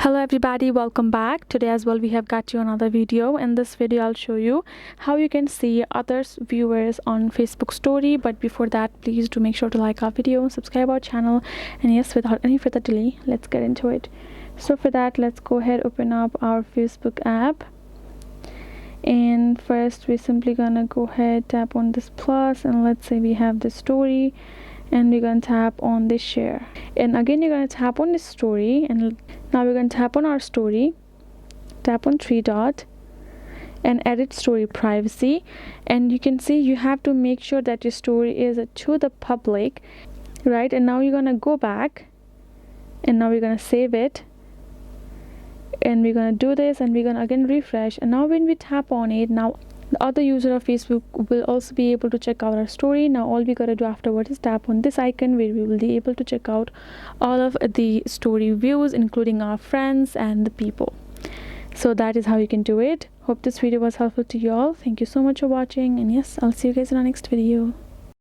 Hello everybody, welcome back. Today as well we have got you another video. In this video I'll show you how you can see others viewers on Facebook story. But before that, please do make sure to like our video, subscribe our channel, and yes, without any further delay, let's get into it. So for that, let's go ahead, open up our Facebook app, and first we're simply gonna go ahead, tap on this plus, and let's say we have the story, and we're going to tap on this share, and again you're going to tap on this story, and now we're going to tap on our story, tap on three dot and edit story privacy, and you can see you have to make sure that your story is to the public, right? And now you're going to go back, and now we're going to save it, and we're going to do this, and we're going to again refresh, and now when we tap on it, now the other user of Facebook will also be able to check out our story. Now all we gotta do afterwards is tap on this icon, where we will be able to check out all of the story views, including our friends and the people. So that is how you can do it. Hope this video was helpful to you all. Thank you so much for watching, and yes, I'll see you guys in our next video.